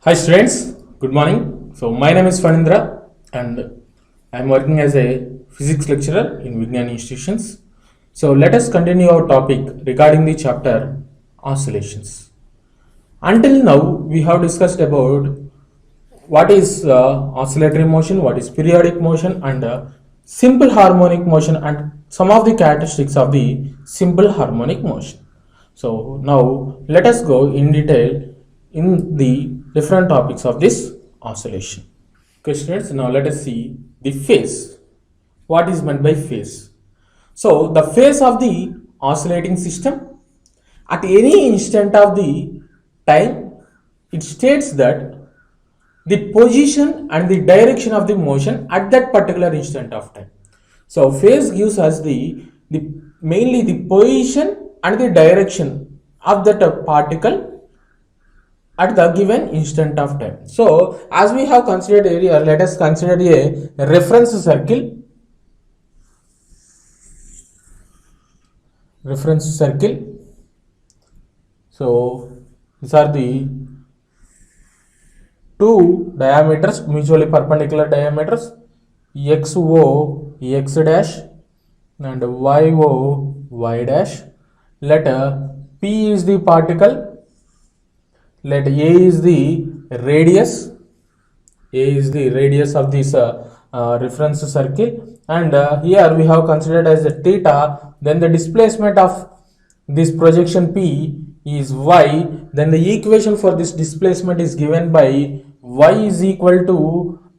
Hi students, good morning. So my name is Fanindra and I am working as a physics lecturer in Vignan institutions. So let us continue our topic regarding the chapter oscillations. Until now we have discussed about what is oscillatory motion, what is periodic motion and simple harmonic motion and some of the characteristics of the simple harmonic motion. So now let us go in detail in the different topics of this oscillation. Okay students, now let us see the phase. What is meant by phase? So the phase of the oscillating system at any instant of the time, it states that the position and the direction of the motion at that particular instant of time. So phase gives us the mainly the position and the direction of that particle at the given instant of time. So as we have considered earlier, let us consider a reference circle. Reference circle. So these are the two diameters, mutually perpendicular diameters, XO X dash and YO Y dash. Let P is the particle, let A is the radius, A is the radius of this reference circle, and here we have considered as a theta. Then the displacement of this projection P is y. Then the equation for this displacement is given by y is equal to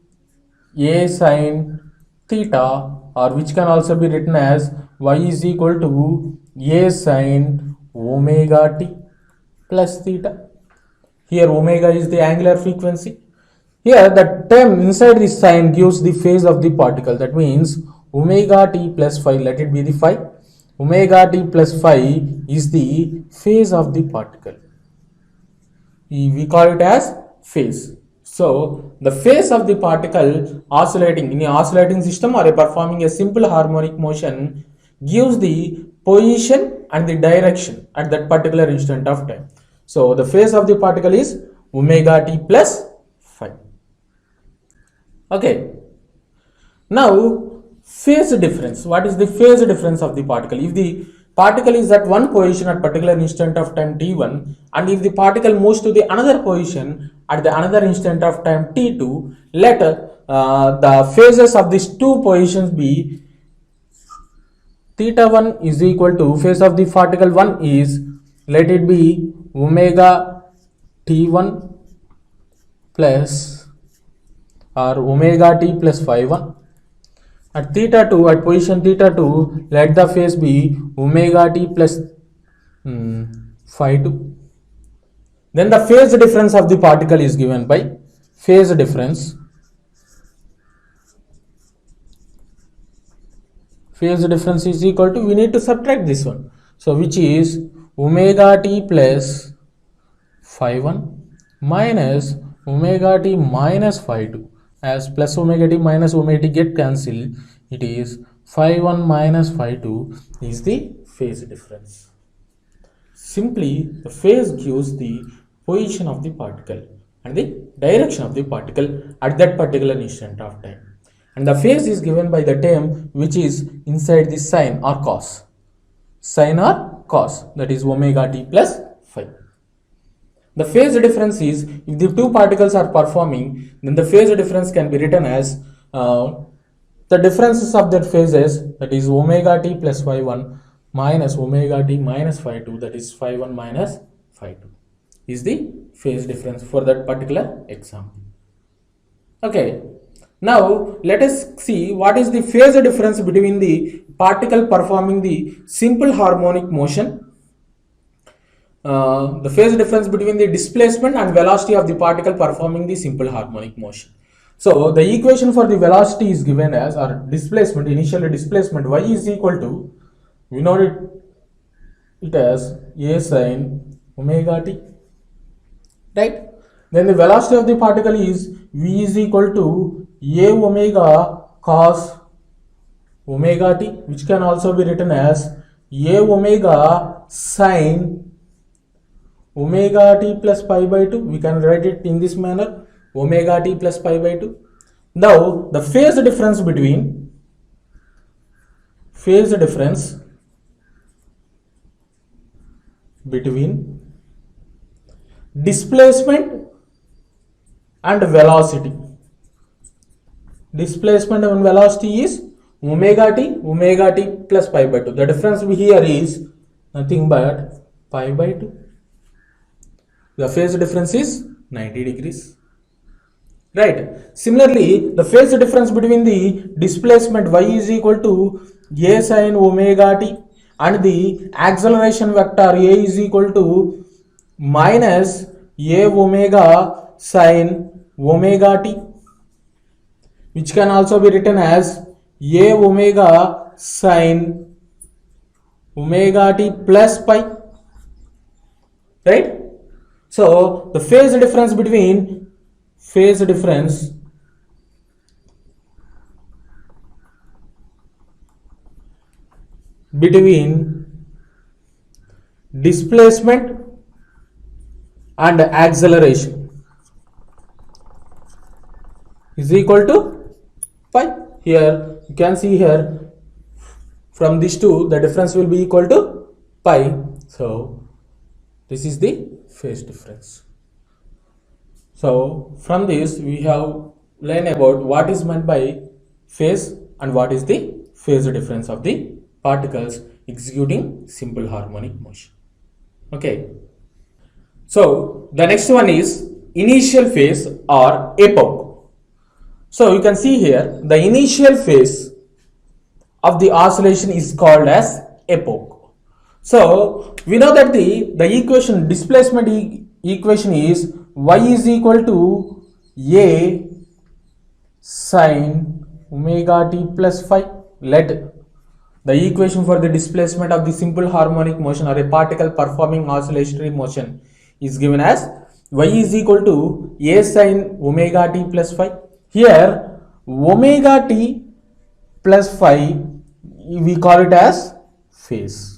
a sine theta, or which can also be written as y is equal to a sine omega t plus theta. Here omega is the angular frequency. Here the term inside this sign gives the phase of the particle. That means omega t plus phi, let it be the phi. Omega t plus phi is the phase of the particle. We call it as phase. So the phase of the particle oscillating in a oscillating system or performing a simple harmonic motion gives the position and the direction at that particular instant of time. So the phase of the particle is omega t plus phi. Okay. Now phase difference. What is the phase difference of the particle? If the particle is at one position at particular instant of time t1, and if the particle moves to the another position at the another instant of time t2, let the phases of these two positions be theta 1 is equal to phase of the particle 1 is, let it be omega t1 plus or omega t plus phi 1. At theta 2, at position theta 2, let the phase be omega t plus phi 2. Then the phase difference of the particle is given by phase difference. Phase difference is equal to, we need to subtract this one. So which is omega t plus phi 1 minus omega t minus phi 2. As plus omega t minus omega t get cancelled, it is phi 1 minus phi 2 is the phase difference. Simply the phase gives the position of the particle and the direction of the particle at that particular instant of time, and the phase is given by the term which is inside the sine or cos, that is omega t plus phi. The phase difference is, if the two particles are performing, then the phase difference can be written as the differences of their phases, that is omega t plus phi 1 minus omega t minus phi 2, that is phi 1 minus phi 2 is the phase difference for that particular example. Okay, now let us see what is the phase difference between the particle performing the simple harmonic motion. The phase difference between the displacement and velocity of the particle performing the simple harmonic motion. So the equation for the velocity is given as, or displacement, initial displacement, y is equal to, we know it as a sine omega t, right? Then the velocity of the particle is v is equal to a omega cos omega t, which can also be written as a omega sine omega t plus pi by 2. We can write it in this manner, omega t plus pi by 2. Now the phase difference between displacement and velocity. Displacement and velocity is omega t plus pi by 2. The difference here is nothing but pi by 2. The phase difference is 90 degrees. Right. Similarly, the phase difference between the displacement y is equal to a sin omega t and the acceleration vector a is equal to minus a omega sin omega t, which can also be written as a omega sin omega t plus pi. Right. So the phase difference between displacement and acceleration is equal to pi. Here you can see here from these two the difference will be equal to pi. So this is the phase difference. So from this we have learned about what is meant by phase and what is the phase difference of the particles executing simple harmonic motion. Okay. So the next one is initial phase or epoch. So you can see here the initial phase of the oscillation is called as epoch. So we know that the equation displacement equation is y is equal to a sin omega t plus phi. Let the equation for the displacement of the simple harmonic motion or a particle performing oscillatory motion is given as y is equal to a sin omega t plus phi. Here omega t plus phi we call it as phase.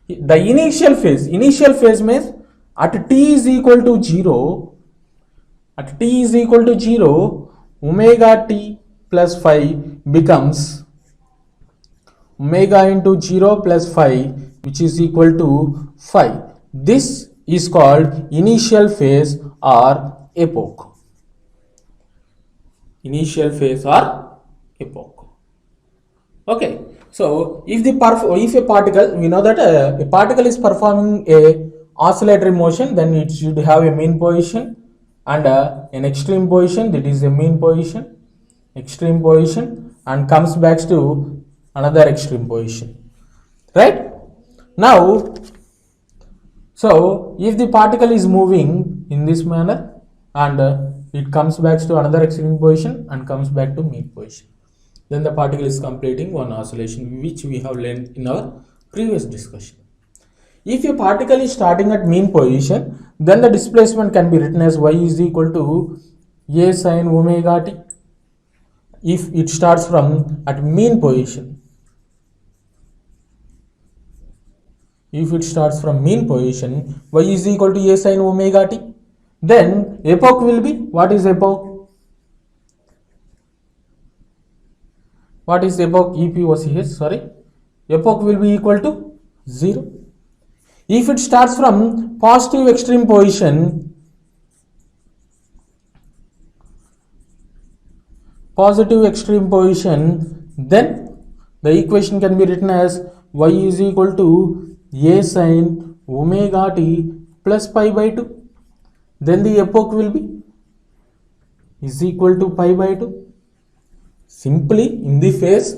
The initial phase means at t is equal to 0, omega t plus phi becomes omega into 0 plus phi, which is equal to phi. This is called initial phase or epoch. Okay. So if a particle, we know that a particle is performing a oscillatory motion, then it should have a mean position and an extreme position, that is a mean position, extreme position, and comes back to another extreme position. Right? Now, so if the particle is moving in this manner and it comes back to another extreme position and comes back to mean position, then the particle is completing one oscillation, which we have learned in our previous discussion. If a particle is starting at mean position, then the displacement can be written as y is equal to a sin omega t. If it starts from at mean position, y is equal to a sin omega t, then epoch will be, what is epoch? What is epoch? Epoch will be equal to 0. If it starts from positive extreme position, then the equation can be written as y is equal to a sin omega t plus pi by 2. Then the epoch will be is equal to pi by 2. Simply in the phase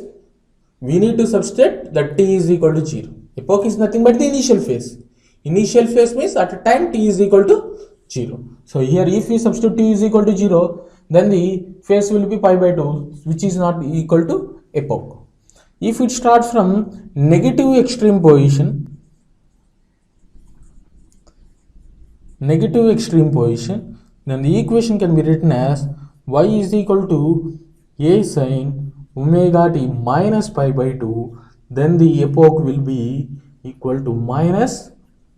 we need to substitute that t is equal to 0. Epoch is nothing but the initial phase. Initial phase means at a time t is equal to 0. So here if we substitute t is equal to 0, then the phase will be pi by 2, which is not equal to epoch. If it starts from negative extreme position, then the equation can be written as y is equal to a sin omega t minus pi by 2, then the epoch will be equal to minus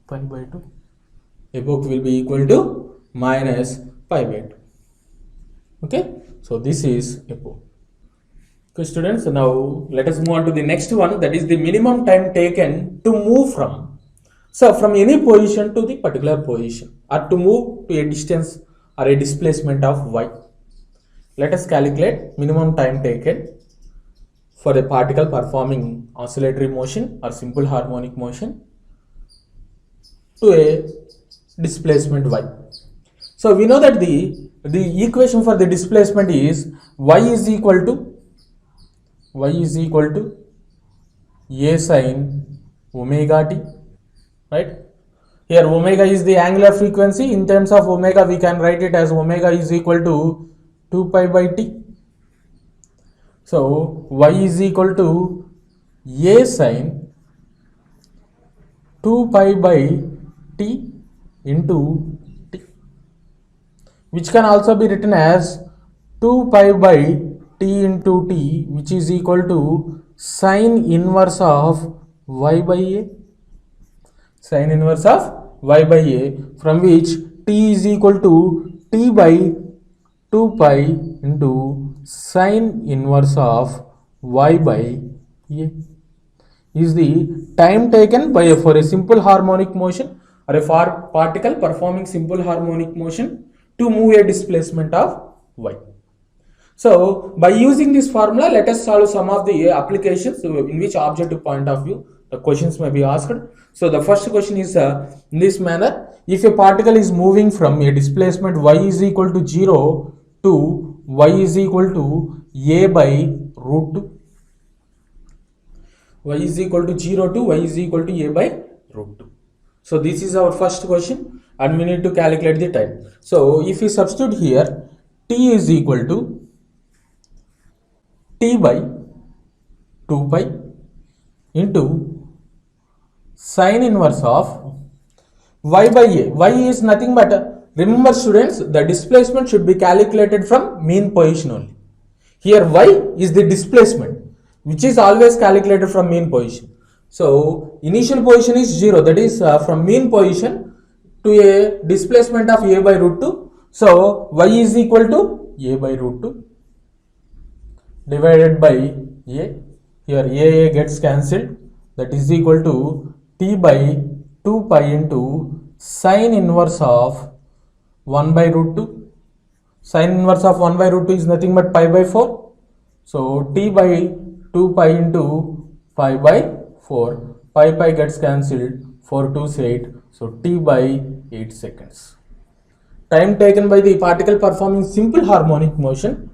pi by 2. Epoch will be equal to minus pi by 2. Okay, so this is epoch. Okay, students, now let us move on to the next one, that is the minimum time taken to move from. So from any position to the particular position, or to move to a distance or a displacement of y. Let us calculate minimum time taken for a particle performing oscillatory motion or simple harmonic motion to a displacement y. So we know that the equation for the displacement is y is equal to a sin omega t, right? Here omega is the angular frequency. In terms of omega, we can write it as omega is equal to 2 pi by t. So y is equal to a sin 2 pi by t into t, which can also be written as 2 pi by t into t, which is equal to sine inverse of y by a. Sine inverse of y by a, from which t is equal to t by 2 pi into sine inverse of y by a is the time taken by for a simple harmonic motion or a particle performing simple harmonic motion to move a displacement of y. So by using this formula, let us solve some of the applications in which objective point of view the questions may be asked. So the first question is in this manner: if a particle is moving from a displacement y is equal to 0 to y is equal to a by root 2, y is equal to 0 to y is equal to a by root 2. So this is our first question and we need to calculate the time. So if we substitute here, t is equal to t by 2 pi into sine inverse of y by a. Y is nothing but, remember students, the displacement should be calculated from mean position only. Here y is the displacement which is always calculated from mean position. So initial position is 0, that is from mean position to a displacement of a by root 2. So y is equal to a by root 2 divided by a. Here a gets cancelled, that is equal to t by 2 pi into sine inverse of 1 by root 2. Sine inverse of 1 by root 2 is nothing but pi by 4. So t by 2 pi into pi by 4. Pi gets cancelled, 4 2's 8. So t by 8 seconds. Time taken by the particle performing simple harmonic motion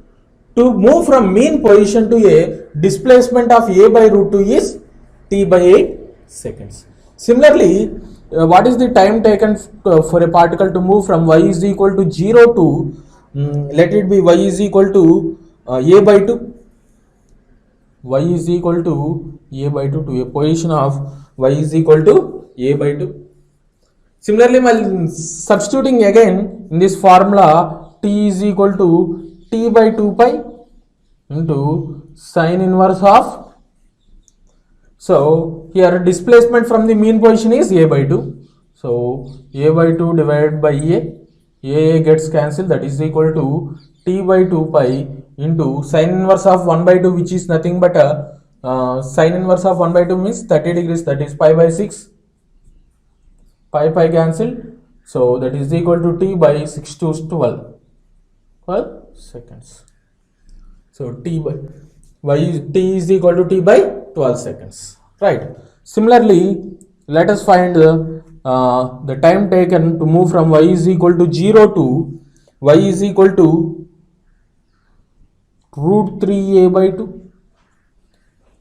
to move from mean position to a displacement of a by root 2 is t by 8 seconds. Similarly, what is the time taken for a particle to move from y is equal to 0 to, let it be y is equal to a by 2. Y is equal to a by 2 to a position of y is equal to a by 2. Similarly, while substituting again in this formula, t is equal to t by 2 pi into sine inverse of, so here displacement from the mean position is a by 2. So a by 2 divided by a gets cancelled, that is equal to t by 2 pi into sine inverse of 1 by 2, which is nothing but sine inverse of 1 by 2 means 30 degrees, that is pi by 6. Pi cancelled, so that is equal to t by 6 to 12 seconds. So t is equal to t by 12 seconds, right? Similarly, let us find the time taken to move from y is equal to 0 to y is equal to root 3a by 2.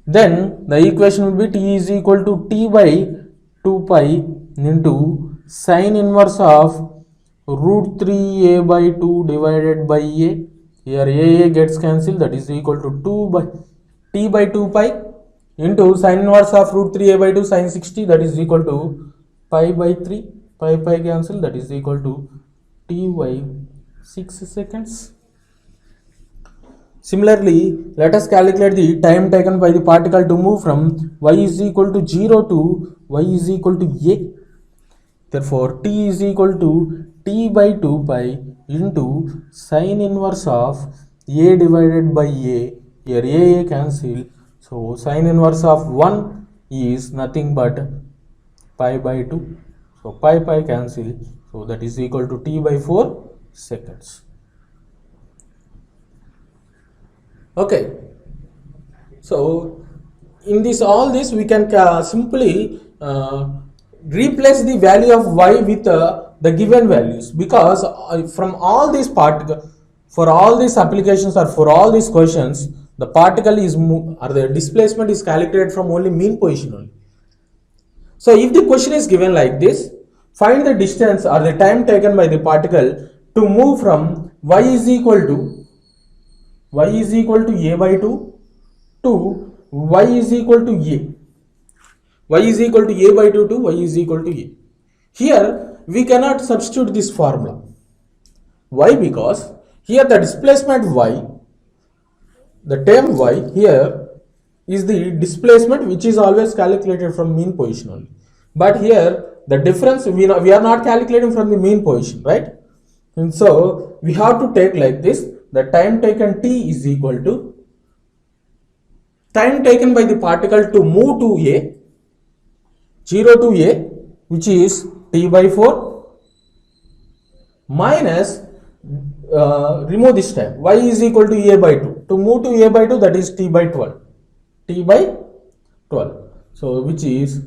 Then the equation will be t is equal to t by 2 pi into sine inverse of root 3a by 2 divided by a. Here a gets cancelled, that is equal to 2 by t by 2 pi into sine inverse of root 3a by 2 sine 60, that is equal to pi by 3. Pi cancel, that is equal to t by 6 seconds. Similarly, let us calculate the time taken by the particle to move from y is equal to 0 to y is equal to a. Therefore, t is equal to t by 2 pi into sine inverse of a divided by a. Here a cancel. So, sine inverse of 1 is nothing but pi by 2. So, pi cancel. So, that is equal to t by 4 seconds. Okay. So, in this all this we can simply replace the value of y with the given values, because from all these for all these applications or for all these questions, the particle is or the displacement is calculated from only mean position only. So if the question is given like this, find the distance or the time taken by the particle to move from y is equal to a by 2 to y is equal to a. Y is equal to a by 2 to y is equal to a. Here we cannot substitute this formula. Why? Because here the displacement y, the term y here is the displacement which is always calculated from mean position only. But here the difference we are not calculating from the mean position, right? And so we have to take like this: the time taken t is equal to time taken by the particle to move to a, 0 to a, which is t by 4, minus remove this time, y is equal to a by 2. To move to a by 2, that is t by 12. T by 12. So which is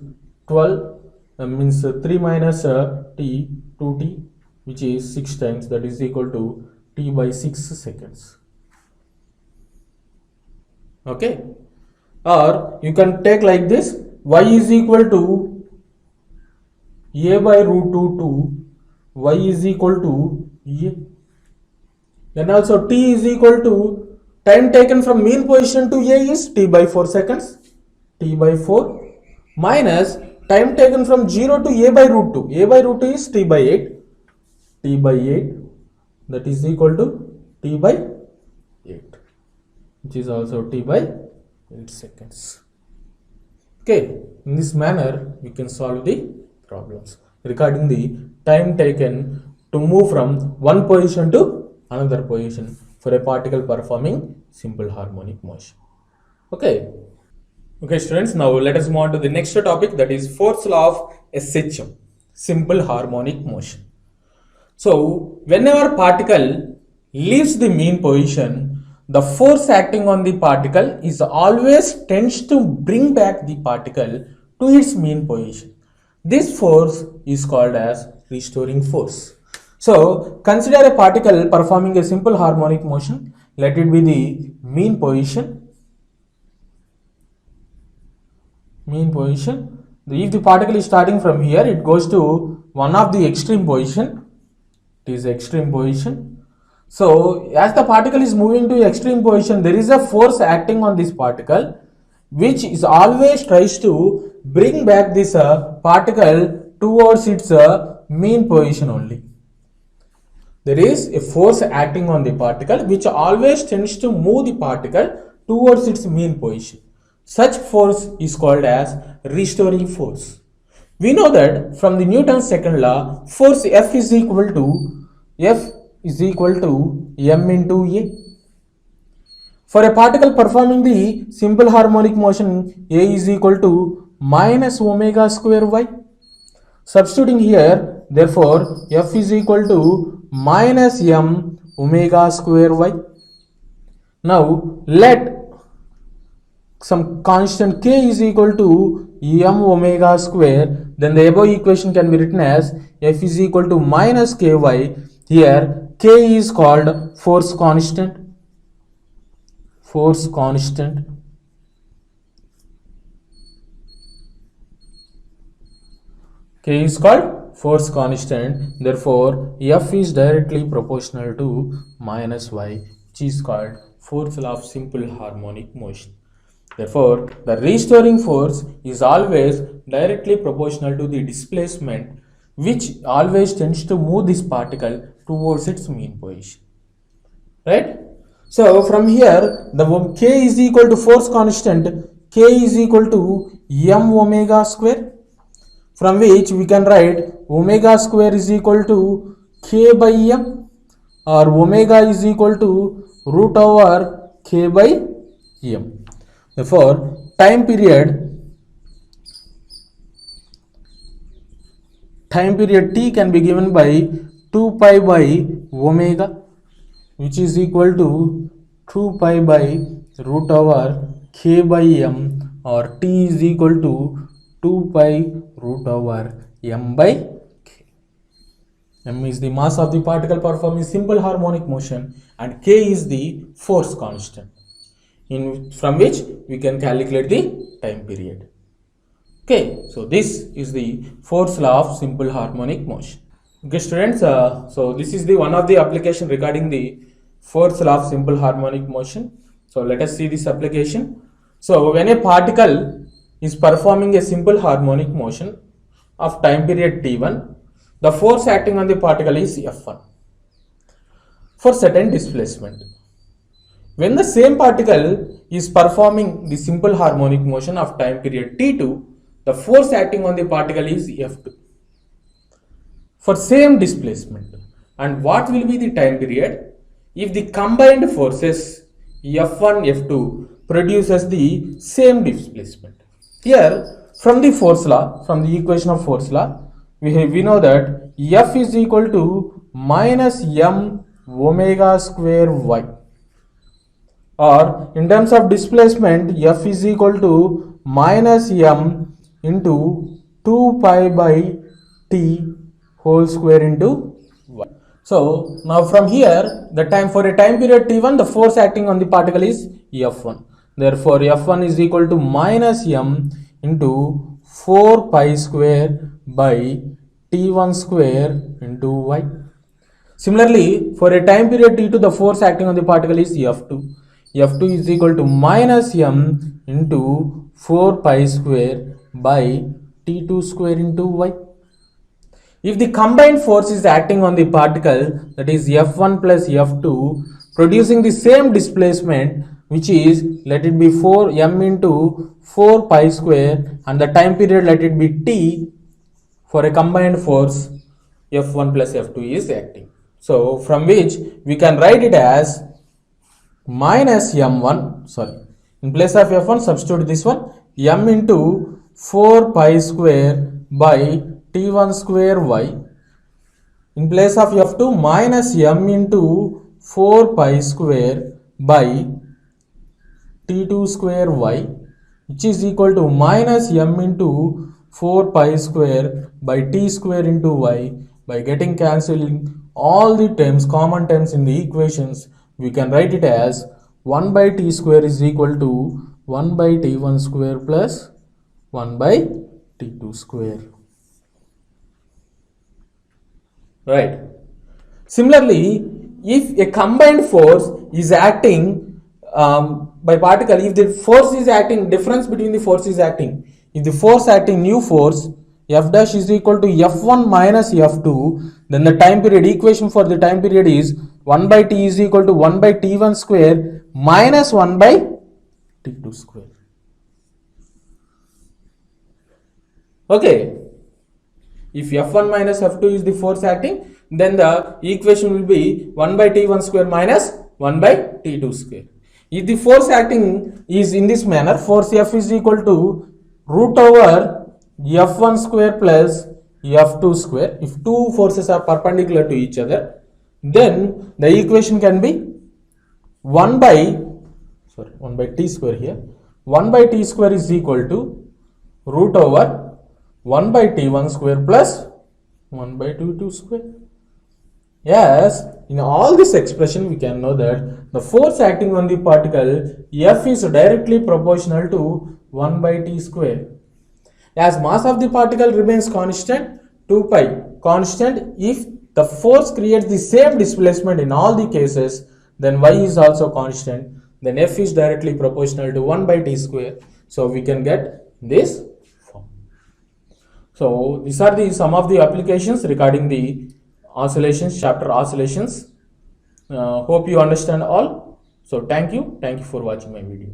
12 means 3 minus t, 2t, which is 6 times, that is equal to t by 6 seconds. Okay. Or you can take like this: y is equal to a by root 2 to y is equal to a. Then also t is equal to time taken from mean position to a is t by 4 seconds, t by 4, minus time taken from 0 to a by root 2. A by root 2 is t by 8, t by 8, that is equal to t by 8, which is also t by 8 seconds. Okay, in this manner we can solve the problems regarding the time taken to move from one position to another position for a particle performing simple harmonic motion. Okay. Okay students, now let us move on to the next topic, that is Force law of SHM, simple harmonic motion. So whenever particle leaves the mean position, the force acting on the particle is always tends to bring back the particle to its mean position. This force is called as restoring force. So consider a particle performing a simple harmonic motion. Let it be the mean position. If the particle is starting from here, it goes to one of the extreme position. It is extreme position. So as the particle is moving to extreme position, there is a force acting on this particle, which is always tries to bring back this particle towards its mean position only. There is a force acting on the particle which always tends to move the particle towards its mean position. Such force is called as restoring force. We know that from the Newton's second law, force F is equal to m into A. For a particle performing the simple harmonic motion, A is equal to minus omega square y. Substituting here, therefore, F is equal to minus m omega square y. Now, let some constant k is equal to m omega square, then the above equation can be written as F is equal to minus ky. Here, k is called force constant. K is called force constant. Therefore, F is directly proportional to minus y, which is called force law of simple harmonic motion. Therefore, the restoring force is always directly proportional to the displacement, which always tends to move this particle towards its mean position. Right? So, from here, the k is equal to force constant, k is equal to m omega square. from which we can write omega square is equal to k by m, or omega is equal to root over k by m. Therefore, time period t can be given by 2 pi by omega, which is equal to 2 pi by root over k by m, or t is equal to 2 pi root over m by k. M is the mass of the particle performing simple harmonic motion, and k is the force constant, from which we can calculate the time period. Okay, so this is the force law of simple harmonic motion. Okay, students, so this is the one of the application regarding the force law of simple harmonic motion. So let us see this application. So when a particle is performing a simple harmonic motion of time period t1, the force acting on the particle is F1 for certain displacement. When the same particle is performing the simple harmonic motion of time period t2, the force acting on the particle is F2 for same displacement. And what will be the time period if the combined forces F1, F2 produces the same displacement? Here, from the force law, from the equation of force law, we know that F is equal to minus m omega square y, or in terms of displacement, F is equal to minus m into 2 pi by t whole square into y. So now from here, the time for a time period t1, the force acting on the particle is F1. Therefore, F1 is equal to minus m into 4 pi square by t1 square into y. Similarly, for a time period t2, the force acting on the particle is F2. F2 is equal to minus m into 4 pi square by t2 square into y. If the combined force is acting on the particle, that is F1 plus F2, producing the same displacement, which is, let it be 4 m into 4 pi square, and the time period let it be t, for a combined force F1 plus F2 is acting. So from which we can write it as minus m1, in place of F1 substitute this one, m into 4 pi square by t1 square y. In place of F2, minus m into 4 pi square by t2 square y, which is equal to minus m into 4 pi square by t square into y. By getting cancelling all the terms, common terms in the equations, we can write it as 1 by t square is equal to 1 by t1 square plus 1 by t2 square. Right. Similarly, if a combined force is acting by particle, if the force is acting, difference between the force is acting, if the force acting new force F dash is equal to F1 minus F2, then the time period equation for the time period is 1 by t is equal to 1 by t1 square minus 1 by t2 square. Okay. If F1 minus F2 is the force acting, then the equation will be 1 by t1 square minus 1 by t2 square. If the force acting is in this manner, force F is equal to root over F1 square plus F2 square. If two forces are perpendicular to each other, then the equation can be 1 by t square here. 1 by t square is equal to root over 1 by t1 square plus 1 by t2 square. Yes, in all this expression we can know that the force acting on the particle F is directly proportional to 1 by t square. As mass of the particle remains constant, 2 pi constant, if the force creates the same displacement in all the cases, then y is also constant, then F is directly proportional to 1 by t square. So we can get this form. So these are the some of the applications regarding the oscillations, chapter oscillations. Hope you understand all. So thank you for watching my video.